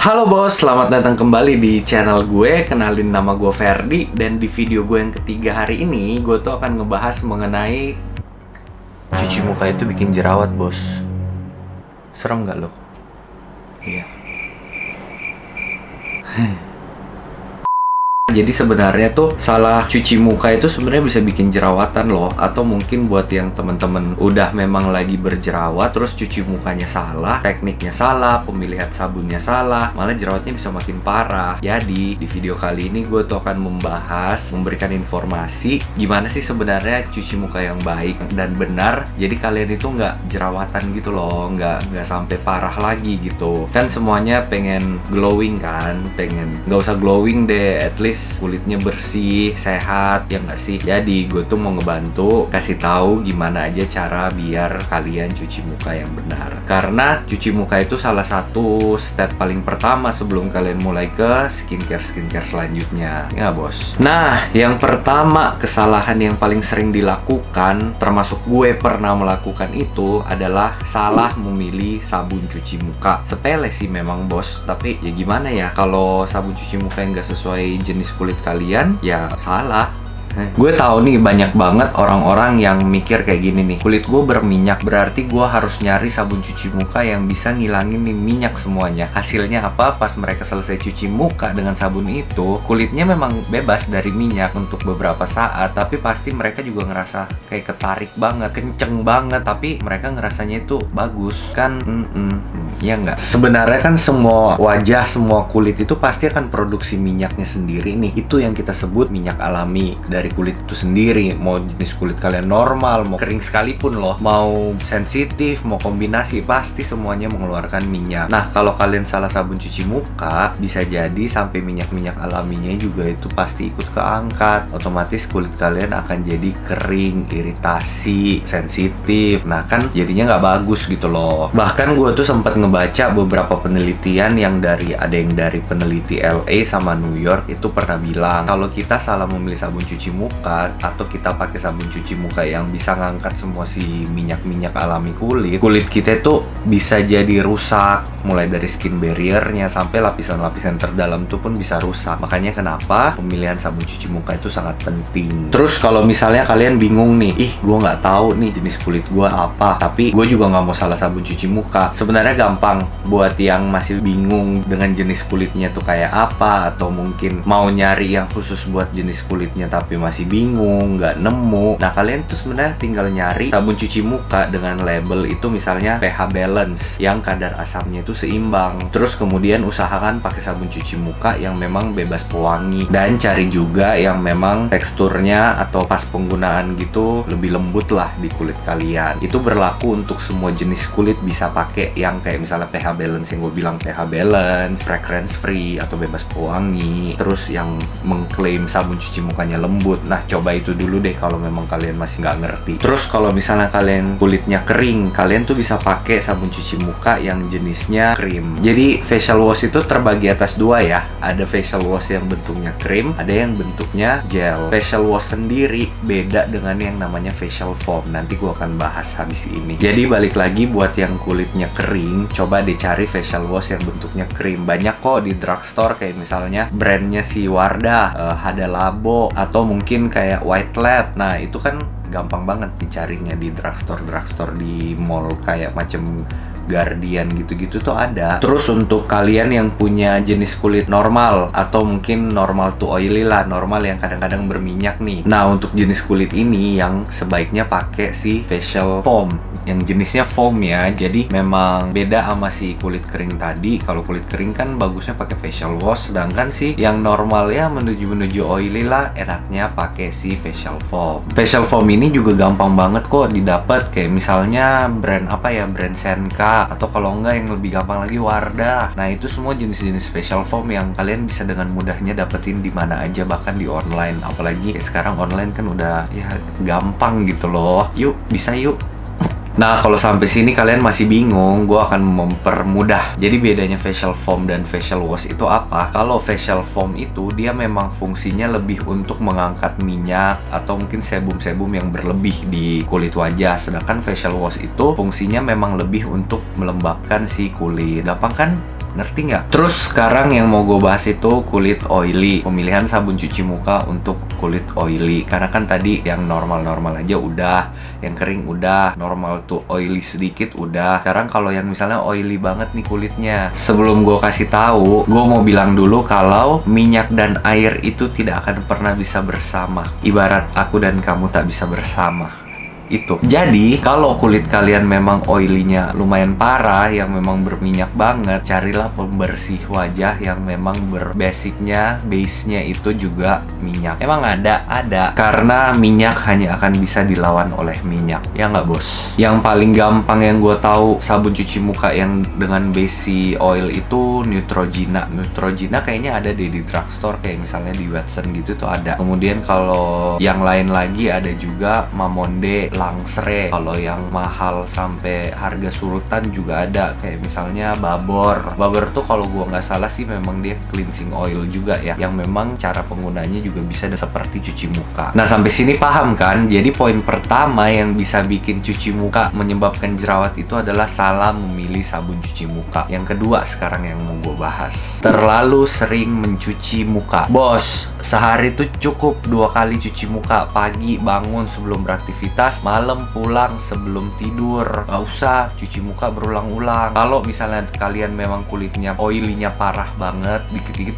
Halo bos, selamat datang kembali di channel gue. Kenalin, nama gue Ferdi. Dan di video gue yang ketiga hari ini, gue tuh akan ngebahas mengenai cuci muka itu bikin jerawat, bos. Serem gak lo? Iya. Jadi sebenarnya tuh salah cuci muka itu sebenarnya bisa bikin jerawatan loh. Atau mungkin buat yang temen-temen udah memang lagi berjerawat, terus cuci mukanya salah, tekniknya salah, pemilihan sabunnya salah, malah jerawatnya bisa makin parah. Jadi di video kali ini gue tuh akan memberikan informasi gimana sih sebenarnya cuci muka yang baik dan benar. Jadi kalian itu nggak jerawatan gitu loh, nggak sampai parah lagi gitu. Kan semuanya pengen glowing kan, pengen nggak usah glowing deh, at least kulitnya bersih, sehat, ya nggak sih? Jadi gue tuh mau ngebantu kasih tahu gimana aja cara biar kalian cuci muka yang benar. Karena cuci muka itu salah satu step paling pertama sebelum kalian mulai ke skincare selanjutnya, ya bos. Nah, yang pertama, kesalahan yang paling sering dilakukan, termasuk gue pernah melakukan itu, adalah salah memilih sabun cuci muka. Sepele sih memang bos, tapi ya gimana ya, kalau sabun cuci muka yang nggak sesuai jenis kulit kalian, ya salah. Gue tahu nih banyak banget orang-orang yang mikir kayak gini nih, kulit gue berminyak, berarti gue harus nyari sabun cuci muka yang bisa ngilangin nih minyak semuanya. Hasilnya apa? Pas mereka selesai cuci muka dengan sabun itu, kulitnya memang bebas dari minyak untuk beberapa saat, tapi pasti mereka juga ngerasa kayak ketarik banget, kenceng banget, tapi mereka ngerasanya itu bagus kan. Ya nggak? Sebenarnya kan semua wajah, semua kulit itu pasti akan produksi minyaknya sendiri nih. Itu yang kita sebut minyak alami dari kulit itu sendiri. Mau jenis kulit kalian normal, mau kering sekalipun loh, mau sensitif, mau kombinasi, pasti semuanya mengeluarkan minyak. Nah, kalau kalian salah sabun cuci muka, bisa jadi sampai minyak-minyak alaminya juga itu pasti ikut keangkat. Otomatis kulit kalian akan jadi kering, iritasi, sensitif. Nah, kan jadinya nggak bagus gitu loh. Bahkan gue tuh sempat ngebaca beberapa penelitian yang ada yang dari peneliti LA sama New York itu pernah bilang kalau kita salah memilih sabun cuci muka atau kita pakai sabun cuci muka yang bisa ngangkat semua si minyak-minyak alami kulit kita itu bisa jadi rusak, mulai dari skin barrier-nya sampai lapisan-lapisan terdalam itu pun bisa rusak. Makanya kenapa pemilihan sabun cuci muka itu sangat penting. Terus kalau misalnya kalian bingung nih, gue nggak tahu nih jenis kulit gue apa, tapi gue juga nggak mau salah sabun cuci muka. Sebenarnya gampang buat yang masih bingung dengan jenis kulitnya tuh kayak apa, atau mungkin mau nyari yang khusus buat jenis kulitnya tapi masih bingung, nggak nemu. Nah, kalian tuh sebenarnya tinggal nyari sabun cuci muka dengan label itu misalnya pH balance yang kadar asamnya itu seimbang. Terus kemudian usahakan pakai sabun cuci muka yang memang bebas pewangi, dan cari juga yang memang teksturnya atau pas penggunaan gitu lebih lembut lah di kulit kalian. Itu berlaku untuk semua jenis kulit, bisa pakai yang kayak misalnya pH balance yang gue bilang, pH balance, fragrance free atau bebas pewangi. Terus yang mengklaim sabun cuci mukanya lembut. Nah, coba itu dulu deh kalau memang kalian masih nggak ngerti. Terus kalau misalnya kalian kulitnya kering, kalian tuh bisa pakai sabun cuci muka yang jenisnya krim. Jadi facial wash itu terbagi atas dua ya. Ada facial wash yang bentuknya krim, ada yang bentuknya gel. Facial wash sendiri beda dengan yang namanya facial foam. Nanti gue akan bahas habis ini. Jadi balik lagi buat yang kulitnya kering, coba dicari facial wash yang bentuknya krim. Banyak kok di drugstore, kayak misalnya brandnya si Wardah, Hada Labo, atau mungkin kayak White Lab. Nah, itu kan gampang banget dicarinya di drugstore di mall kayak macem Guardian gitu-gitu tuh ada. Terus untuk kalian yang punya jenis kulit normal atau mungkin normal to oily lah, normal yang kadang-kadang berminyak nih. Nah, untuk jenis kulit ini yang sebaiknya pakai si facial foam, yang jenisnya foam ya. Jadi memang beda sama si kulit kering tadi. Kalau kulit kering kan bagusnya pakai facial wash, sedangkan si yang normal ya menuju oily lah, enaknya pakai si facial foam. Facial foam ini juga gampang banget kok didapat, kayak misalnya brand apa ya, brand Senka, atau kalau enggak yang lebih gampang lagi Wardah. Nah, itu semua jenis-jenis facial foam yang kalian bisa dengan mudahnya dapetin di mana aja, bahkan di online. Apalagi sekarang online kan udah ya gampang gitu loh. Yuk, bisa yuk. Nah, kalau sampai sini kalian masih bingung, gue akan mempermudah. Jadi bedanya facial foam dan facial wash itu apa? Kalau facial foam itu dia memang fungsinya lebih untuk mengangkat minyak atau mungkin sebum-sebum yang berlebih di kulit wajah. Sedangkan facial wash itu fungsinya memang lebih untuk melembabkan si kulit. Gampang kan? Ngerti nggak? Terus sekarang yang mau gue bahas itu kulit oily. Pemilihan sabun cuci muka untuk kulit oily. Karena kan tadi yang normal-normal aja udah, yang kering udah, normal tuh oily sedikit udah. Sekarang kalau yang misalnya oily banget nih kulitnya, sebelum gue kasih tahu, gue mau bilang dulu kalau minyak dan air itu tidak akan pernah bisa bersama. Ibarat aku dan kamu tak bisa bersama. Itu. Jadi, kalau kulit kalian memang oily-nya lumayan parah, yang memang berminyak banget, carilah pembersih wajah yang memang berbasicnya, base-nya itu juga minyak. Emang ada. Karena minyak hanya akan bisa dilawan oleh minyak. Ya nggak, bos? Yang paling gampang yang gue tahu sabun cuci muka yang dengan base oil itu Neutrogena. Neutrogena kayaknya ada di drugstore, kayak misalnya di Watson gitu tuh ada. Kemudian kalau yang lain lagi ada juga Mamonde, Langsre. Kalau yang mahal sampai harga surutan juga ada, kayak misalnya Babor. Babor tuh kalau gua nggak salah sih memang dia cleansing oil juga ya, yang memang cara penggunanya juga bisa seperti cuci muka. Nah, sampai sini paham kan? Jadi poin pertama yang bisa bikin cuci muka menyebabkan jerawat itu adalah salah memilih sabun cuci muka. Yang kedua sekarang yang mau gue bahas, terlalu sering mencuci muka. Bos, sehari tuh cukup 2 kali cuci muka. Pagi bangun sebelum beraktivitas, malam pulang sebelum tidur. Gak usah cuci muka berulang-ulang. Kalau misalnya kalian memang kulitnya oily-nya parah banget, dikit-dikit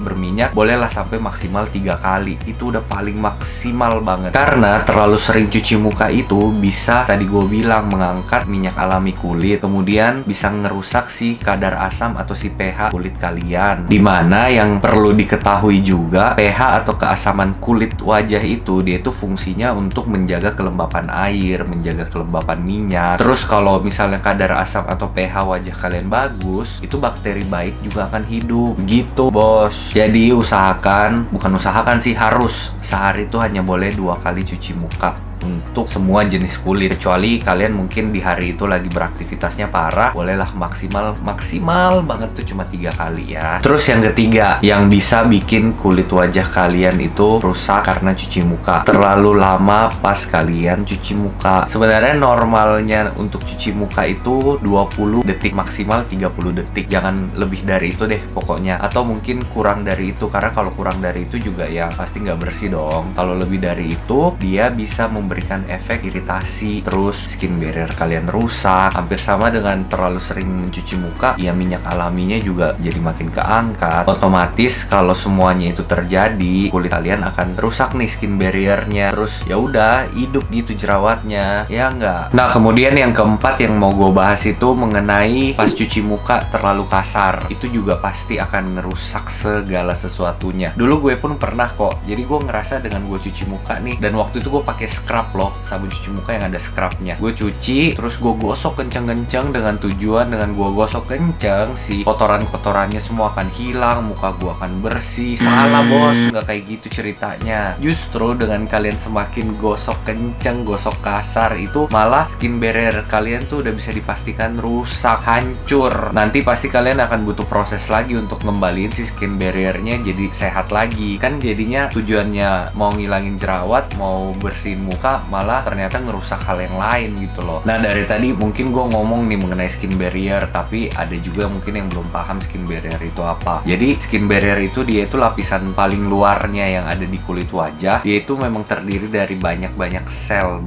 berminyak, bolehlah sampai maksimal 3 kali. Itu udah paling maksimal banget. Karena terlalu sering cuci muka itu bisa, tadi gue bilang, mengangkat minyak alami kulit, kemudian bisa ngerusak si kadar asam atau si pH kulit kalian. Dimana yang perlu diketahui juga, pH atau keasaman kulit wajah itu, dia itu fungsinya untuk menjaga kelembapan air, menjaga kelembapan minyak. Terus kalau misalnya kadar asam atau pH wajah kalian bagus, itu bakteri baik juga akan hidup. Gitu, bos. Jadi bukan usahakan sih, harus sehari itu hanya boleh 2 kali cuci muka untuk semua jenis kulit. Kecuali kalian mungkin di hari itu lagi beraktivitasnya parah, bolehlah maksimal banget tuh cuma 3 kali ya. Terus yang ketiga, yang bisa bikin kulit wajah kalian itu rusak karena cuci muka, terlalu lama pas kalian cuci muka. Sebenarnya normalnya untuk cuci muka itu 20 detik, maksimal 30 detik. Jangan lebih dari itu deh pokoknya. Atau mungkin kurang dari itu, karena kalau kurang dari itu juga ya pasti nggak bersih dong. Kalau lebih dari itu, dia bisa memberikan efek iritasi, terus skin barrier kalian rusak. Hampir sama dengan terlalu sering mencuci muka, ya minyak alaminya juga jadi makin keangkat. Otomatis kalau semuanya itu terjadi, kulit kalian akan rusak nih skin barriernya. Terus ya udah hidup gitu jerawatnya, ya enggak. Nah, kemudian yang keempat yang mau gue bahas itu mengenai pas cuci muka terlalu kasar. Itu juga pasti akan ngerusak segala sesuatunya. Dulu gue pun pernah kok. Jadi gue ngerasa dengan gue cuci muka nih, dan waktu itu gue pakai scrub loh, sabun cuci muka yang ada scrubnya. Gue cuci, terus gue gosok kenceng-kenceng dengan tujuan dengan gue gosok kenceng, si kotoran-kotorannya semua akan hilang, muka gue akan bersih. Salah, bos, nggak kayak gitu ceritanya. Justru dengan kalian semakin gosok kenceng, gosok kasar, itu malah skin barrier kalian tuh udah bisa dipastikan rusak, hancur. Nanti pasti kalian akan butuh proses lagi untuk ngembaliin si skin barriernya jadi sehat lagi. Kan jadinya tujuannya mau ngilangin jerawat, mau bersihin muka, malah ternyata ngerusak hal yang lain gitu loh. Nah, dari tadi mungkin gue ngomong nih mengenai skin barrier, tapi ada juga mungkin yang belum paham skin barrier itu apa. Jadi skin barrier itu dia itu lapisan paling luarnya yang ada di kulit wajah. Dia itu memang terdiri dari banyak sel,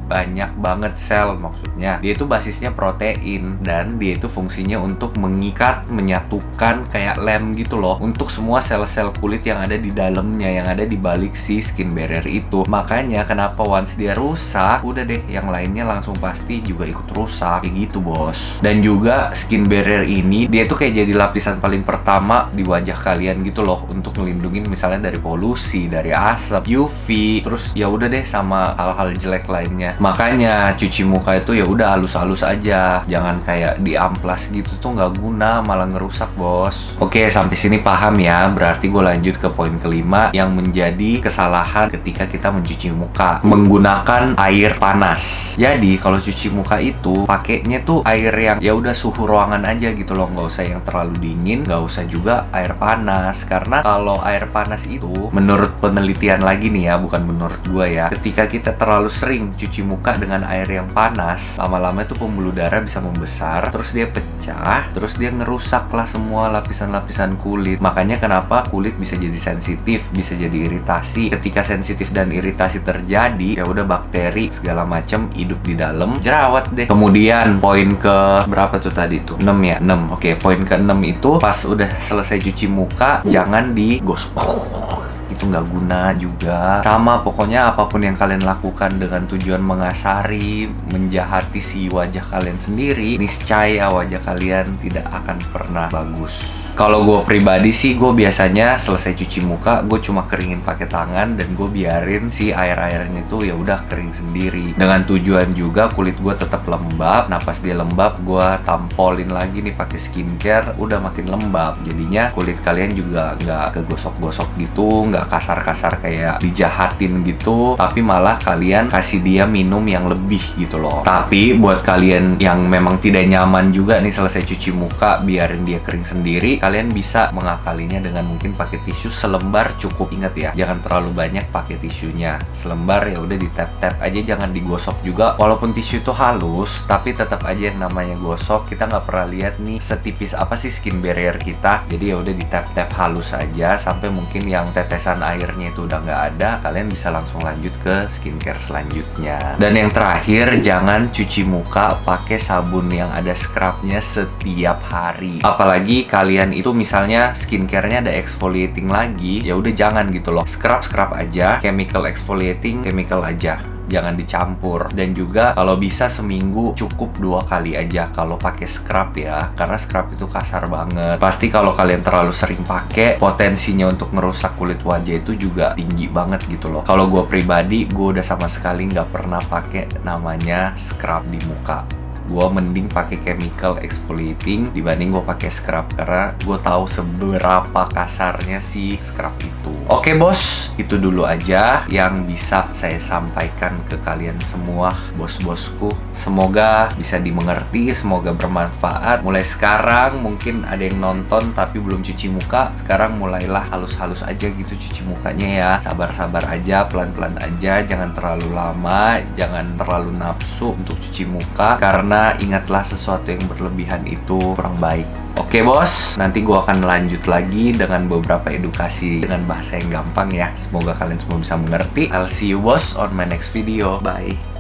banyak banget sel maksudnya. Dia itu basisnya protein, dan dia itu fungsinya untuk mengikat, menyatukan kayak lem gitu loh, untuk semua sel-sel kulit yang ada di dalamnya, yang ada di balik si skin barrier itu. Makanya kenapa once dia rusak, udah deh yang lainnya langsung pasti juga ikut rusak, kayak gitu, bos. Dan juga skin barrier ini dia tuh kayak jadi lapisan paling pertama di wajah kalian gitu loh, untuk ngelindungin misalnya dari polusi, dari asap, UV, terus ya udah deh sama hal-hal jelek lainnya. Makanya cuci muka itu ya udah halus-halus aja, jangan kayak diamplas gitu tuh nggak guna, malah ngerusak, bos. Oke, sampai sini paham ya. Berarti gue lanjut ke poin kelima yang menjadi kesalahan ketika kita mencuci muka, menggunakan air panas. Jadi kalau cuci muka itu pakainya tuh air yang ya udah suhu ruangan aja gitu loh, nggak usah yang terlalu dingin, nggak usah juga air panas. Karena kalau air panas itu, menurut penelitian lagi nih ya, bukan menurut gue ya, ketika kita terlalu sering cuci cuci muka dengan air yang panas, lama-lama itu pembuluh darah bisa membesar, terus dia pecah, terus dia ngerusak lah semua lapisan-lapisan kulit. Makanya kenapa kulit bisa jadi sensitif, bisa jadi iritasi. Ketika sensitif dan iritasi terjadi, ya udah bakteri segala macam hidup di dalam, jerawat deh. Kemudian poin ke berapa tuh tadi tuh? 6 ya? 6. Oke, poin ke-6 itu pas udah selesai cuci muka, jangan digosok. Itu nggak guna juga. Sama pokoknya apapun yang kalian lakukan dengan tujuan mengasari, menjahati si wajah kalian sendiri, niscaya wajah kalian tidak akan pernah bagus. Kalau gue pribadi sih, gue biasanya selesai cuci muka, gue cuma keringin pakai tangan dan gue biarin si air-airnya itu ya udah kering sendiri. Dengan tujuan juga kulit gue tetap lembab. Nah pas dia lembab, gue tampolin lagi nih pakai skincare, udah makin lembab. Jadinya kulit kalian juga nggak kegosok-gosok gitu, nggak kasar-kasar kayak dijahatin gitu, tapi malah kalian kasih dia minum yang lebih gitu loh. Tapi buat kalian yang memang tidak nyaman juga nih selesai cuci muka, biarin dia kering sendiri, kalian bisa mengakalinya dengan mungkin pakai tisu selembar cukup. Ingat ya, jangan terlalu banyak pakai tisunya. Selembar ya udah di tap-tap aja, jangan digosok juga. Walaupun tisu itu halus, tapi tetap aja yang namanya gosok, kita nggak pernah lihat nih setipis apa sih skin barrier kita. Jadi ya udah di tap-tap halus aja sampai mungkin yang tetesan airnya itu udah nggak ada, kalian bisa langsung lanjut ke skincare selanjutnya. Dan yang terakhir, jangan cuci muka pakai sabun yang ada scrubnya setiap hari. Apalagi kalian itu misalnya skincare-nya ada exfoliating lagi, ya udah jangan gitu loh. Scrub aja, chemical exfoliating chemical aja, jangan dicampur. Dan juga kalau bisa seminggu cukup 2 kali aja kalau pakai scrub ya, karena scrub itu kasar banget. Pasti kalau kalian terlalu sering pakai, potensinya untuk ngerusak kulit wajah itu juga tinggi banget gitu loh. Kalau gue pribadi, gue udah sama sekali nggak pernah pakai namanya scrub di muka. Gue mending pakai chemical exfoliating dibanding gue pakai scrub, karena gue tahu seberapa kasarnya si scrub itu. Oke bos, itu dulu aja yang bisa saya sampaikan ke kalian semua, bos-bosku. Semoga bisa dimengerti, semoga bermanfaat. Mulai sekarang mungkin ada yang nonton tapi belum cuci muka, sekarang mulailah halus-halus aja gitu cuci mukanya ya. Sabar-sabar aja, pelan-pelan aja, jangan terlalu lama, jangan terlalu nafsu untuk cuci muka, karena ingatlah sesuatu yang berlebihan itu kurang baik. Oke bos, nanti gue akan lanjut lagi dengan beberapa edukasi dengan bahasa yang gampang ya. Semoga kalian semua bisa mengerti. I'll see you bos on my next video. Bye.